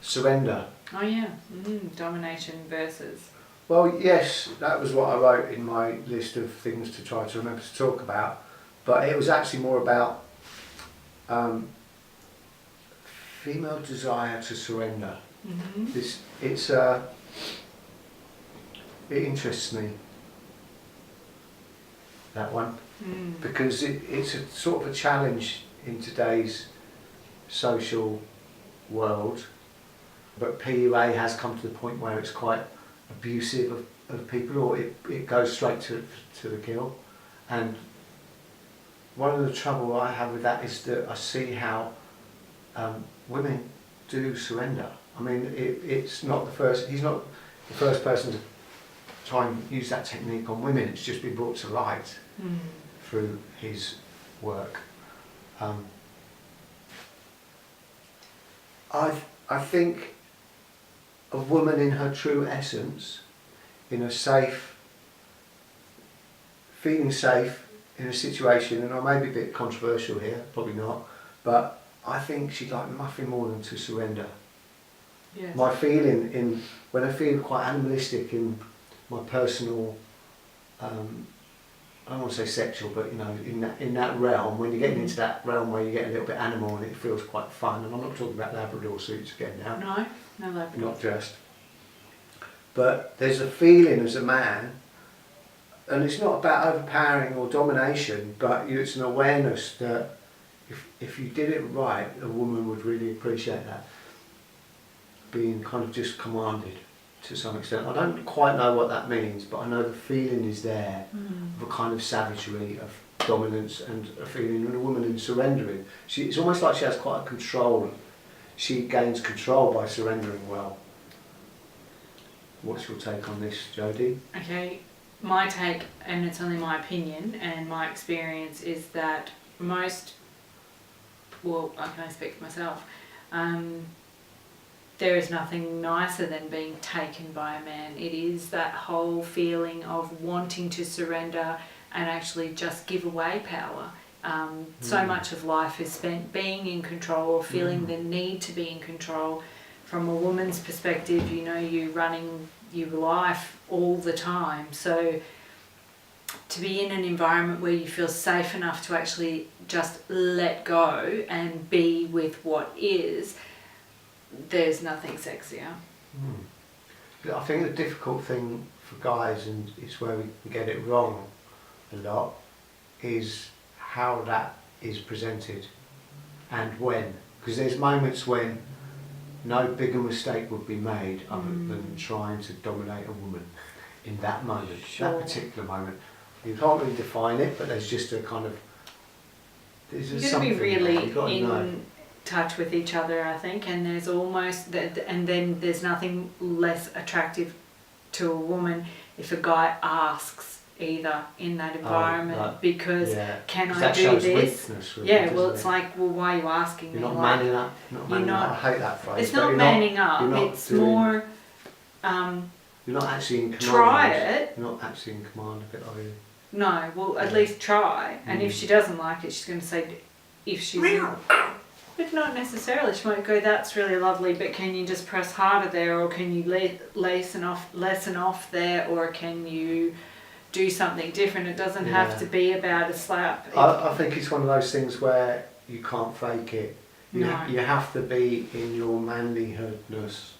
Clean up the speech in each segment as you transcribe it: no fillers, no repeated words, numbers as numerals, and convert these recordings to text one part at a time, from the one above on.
surrender. Oh yeah, domination versus. Well, yes, that was what I wrote in my list of things to try to remember to talk about, but it was actually more about female desire to surrender. It interests me, that one, because it's a sort of a challenge in today's social world, but P.U.A. has come to the point where it's quite abusive of people, or it goes straight to the kill. And one of the trouble I have with that is that I see how women do surrender. I mean, it's not the first. He's not the first person to try and use that technique on women. It's just been brought to light through his work. I think a woman in her true essence, in a safe, feeling safe in a situation, and I may be a bit controversial here, probably not, but I think she'd like nothing more than to surrender. Yes. My feeling when I feel quite animalistic in my personal, I don't want to say sexual, but you know, in that realm, when you're getting into that realm where you get a little bit animal and it feels quite fun, and I'm not talking about Labrador suits again now. No Labrador. Not just. But there's a feeling as a man, and it's not about overpowering or domination, but it's an awareness that if you did it right, a woman would really appreciate that. Being kind of just commanded to some extent. I don't quite know what that means, but I know the feeling is there of a kind of savagery, of dominance, and a feeling in a woman in surrendering. It's almost like she has quite a control. She gains control by surrendering well. What's your take on this, Jodie? Okay, my take, and it's only my opinion and my experience, is that most, well, I can only speak for myself, there is nothing nicer than being taken by a man. It is that whole feeling of wanting to surrender and actually just give away power. So much of life is spent being in control or feeling the need to be in control. From a woman's perspective, you know, you're running your life all the time. So to be in an environment where you feel safe enough to actually just let go and be with what is, there's nothing sexier. I think the difficult thing for guys, and it's where we get it wrong a lot, is how that is presented and when. Because there's moments when no bigger mistake would be made other than trying to dominate a woman in that moment, that particular moment. You can't really define it, but there's just a kind of... You've got to be really in touch with each other, I think, and there's almost... And then there's nothing less attractive to a woman if a guy asks either in that environment, because can I do this? Weakness, really, it's like, well, why are you asking me? You're not manning up. I hate that phrase. It's not manning up. It's more. You're not actually in command. Try it. You're not actually in command of it, are you? No. Well, at least try. And if she doesn't like it, she's going to say, if she's. But not necessarily. She might go, that's really lovely, but can you just press harder there, or can you lessen off there, or can you do something different? It doesn't have to be about a slap. I think it's one of those things where you can't fake it. You have to be in your manlyhoodness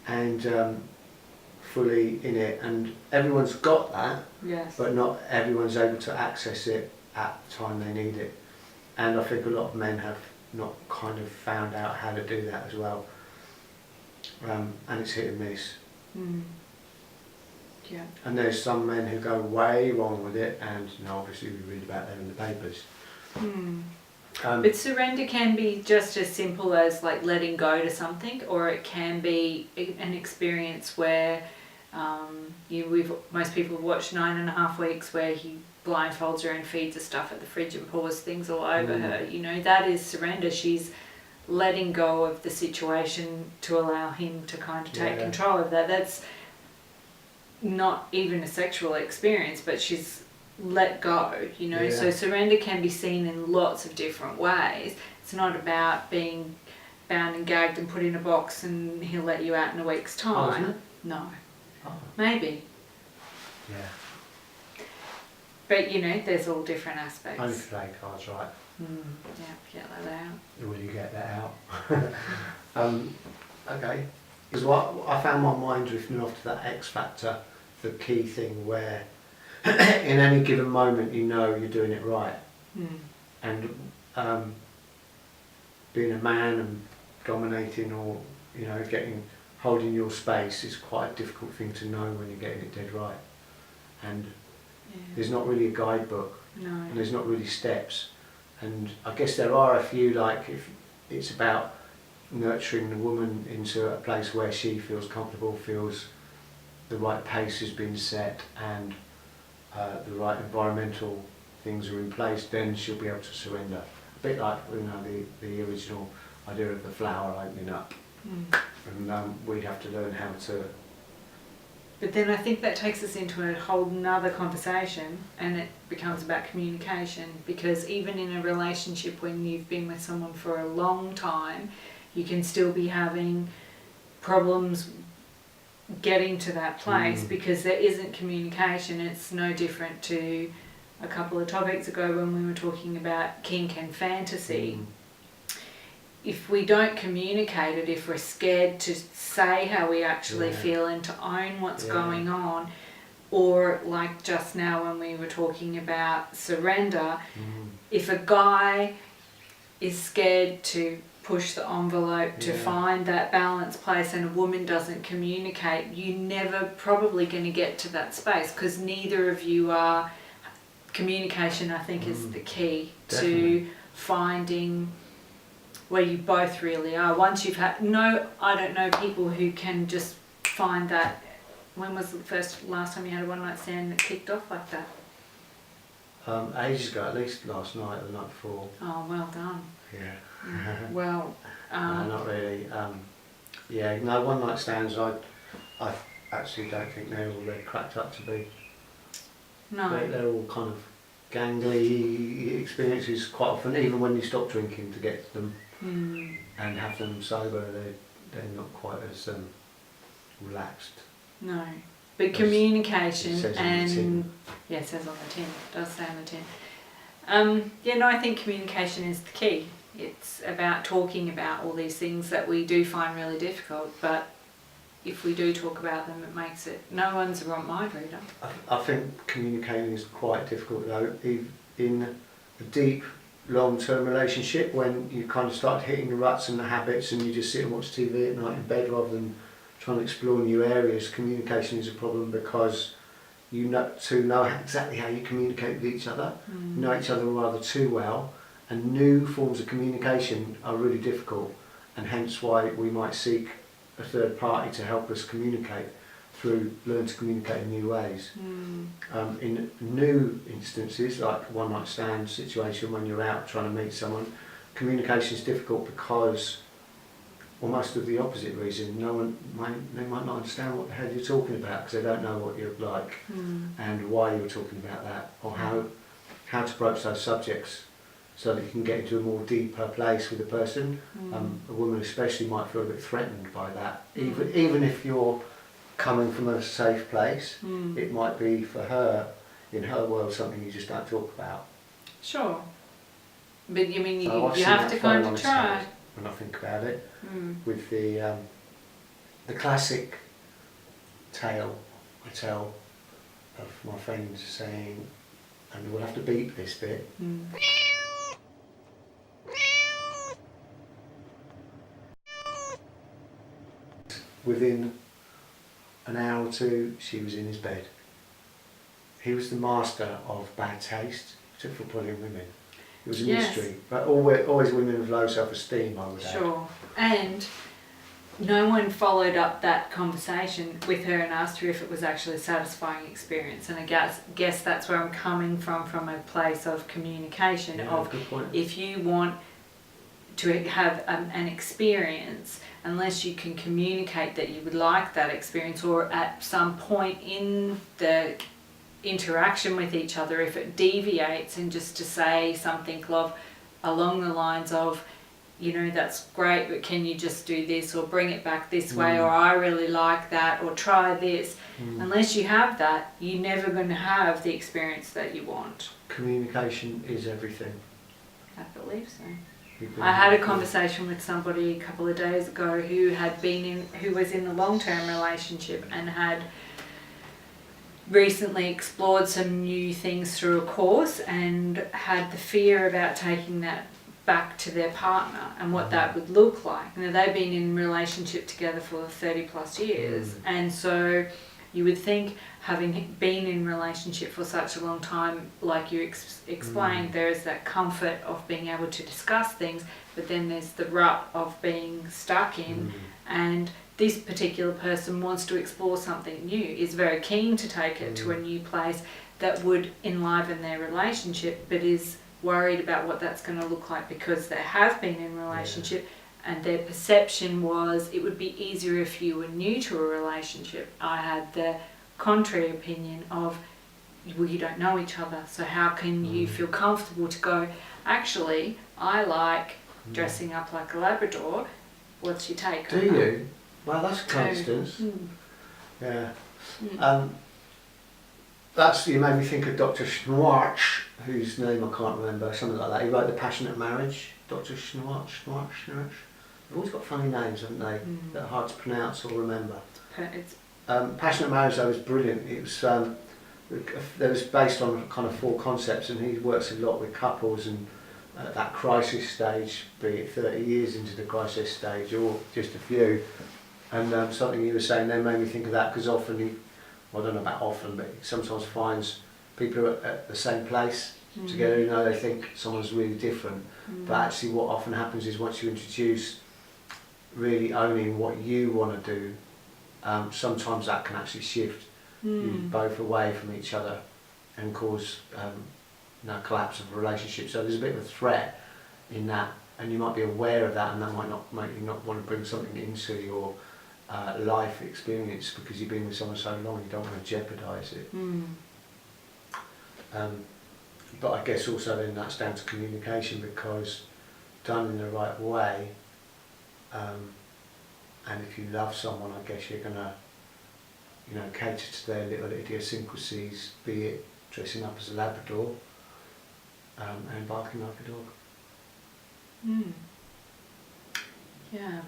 and fully in it. And everyone's got that, but not everyone's able to access it at the time they need it. And I think a lot of men have not kind of found out how to do that as well. And it's hit and miss. Yeah. And there's some men who go way wrong with it, and obviously we read about them in the papers. But surrender can be just as simple as like letting go to something, or it can be an experience where most people have watched 9.5 Weeks, where he blindfolds her and feeds her stuff at the fridge and pours things all over her. You know, that is surrender. She's letting go of the situation to allow him to kind of take control of that. That's not even a sexual experience, but she's let go, you know. So surrender can be seen in lots of different ways. It's not about being bound and gagged and put in a box and he'll let you out in a week's time. isn't it? No. Oh. Maybe. Yeah. But you know, there's all different aspects. Only play cards, right? Yeah, get that out. Will you get that out? Okay. Because what I found my mind drifting off to that X factor, the key thing where in any given moment you know you're doing it right. And being a man and dominating or, you know, holding your space is quite a difficult thing to know when you're getting it dead right. And there's not really a guidebook. No. And there's not really steps. And I guess there are a few, like if it's about nurturing the woman into a place where she feels comfortable, feels the right pace has been set and the right environmental things are in place, then she'll be able to surrender. A bit like, you know, the original idea of the flower opening up. And we'd have to learn how to... But then I think that takes us into a whole nother conversation, and it becomes about communication, because even in a relationship when you've been with someone for a long time, you can still be having problems getting to that place because there isn't communication. It's no different to a couple of topics ago when we were talking about kink and fantasy. If we don't communicate it, if we're scared to say how we actually feel and to own what's going on, or like just now when we were talking about surrender, if a guy is scared to push the envelope to find that balanced place and a woman doesn't communicate, you're never probably going to get to that space because neither of you are... Communication, I think, is the key to finding where you both really are. Once you've had... I don't know people who can just find that... When was the last time you had a one night stand that kicked off like that? Ages ago, at least last night or the night before. Oh, well done. Yeah. Well... no, not really. One night stands, I actually don't think they're all cracked up to be. No. They're all kind of gangly experiences quite often, even when you stop drinking to get them and have them sober, they're not quite as relaxed. No. But communication it says on and... the tin. Yeah, it says on the tin. It does say on the tin. I think communication is the key. It's about talking about all these things that we do find really difficult, but if we do talk about them, it makes it... No one's a wrong mind reader. I think communicating is quite difficult though, in a deep, long-term relationship when you kind of start hitting the ruts and the habits and you just sit and watch TV at night in bed rather than trying to explore new areas. Communication is a problem because you know exactly how you communicate with each other, you know each other rather too well, and new forms of communication are really difficult, and hence why we might seek a third party to help us learn to communicate in new ways. In new instances, like one night stand situation when you're out trying to meet someone, communication is difficult because almost of the opposite reason. They might not understand what the hell you're talking about because they don't know what you're like and why you're talking about that, or how to broach those subjects so that you can get into a more deeper place with a person. A woman especially might feel a bit threatened by that. Even if you're coming from a safe place, it might be for her, in her world, something you just don't talk about. Sure. But you mean So you have to kind of try. When I think about it, with the classic tale I tell of my friends saying, and we'll have to beep this bit, within an hour or two she was in his bed. He was the master of bad taste, except for pulling women. It was a mystery, but always women of low self-esteem, I would add. Sure. And no one followed up that conversation with her and asked her if it was actually a satisfying experience. And I guess that's where I'm coming from a place of communication. Good point. If you want to have an experience, unless you can communicate that you would like that experience, or at some point in the interaction with each other, if it deviates, and just to say something along the lines of, you know, that's great, but can you just do this, or bring it back this way, or I really like that, or try this. Unless you have that, you're never going to have the experience that you want. Communication is everything. I believe so. I had a conversation with somebody a couple of days ago who was in a long-term relationship and had recently explored some new things through a course and had the fear about taking that back to their partner and what that would look like. Now, they've been in a relationship together for 30 plus years, and so you would think, having been in a relationship for such a long time, like you explained, there is that comfort of being able to discuss things, but then there's the rut of being stuck in, and this particular person wants to explore something new, is very keen to take it to a new place that would enliven their relationship, but is worried about what that's going to look like because they have been in a relationship, and their perception was it would be easier if you were new to a relationship. I had the contrary opinion of, well, you don't know each other, so how can you feel comfortable to go, actually, I like dressing up like a Labrador. What's your take Do on that? you? Well, that's a coincidence. Yeah. You made me think of Dr. Schnarch, whose name I can't remember, something like that. He wrote The Passionate Marriage. Dr. Schnarch. They've always got funny names, haven't they? That are hard to pronounce or remember. Passionate Marriage, though, was brilliant. It was based on kind of 4 concepts, and he works a lot with couples and at that crisis stage, be it 30 years into the crisis stage or just a few. And something you were saying then made me think of that, because often I don't know about often, but he sometimes finds people are at the same place together, they think someone's really different. But actually what often happens is once you introduce really owning what you want to do, sometimes that can actually shift you both away from each other and cause collapse of a relationship. So there's a bit of a threat in that, and you might be aware of that, and that might not make you not want to bring something into your life experience because you've been with someone so long, you don't want to jeopardise it. But I guess also then that's down to communication, because done in the right way, and if you love someone, I guess you're gonna cater to their little idiosyncrasies, be it dressing up as a Labrador and barking like a dog. Yeah.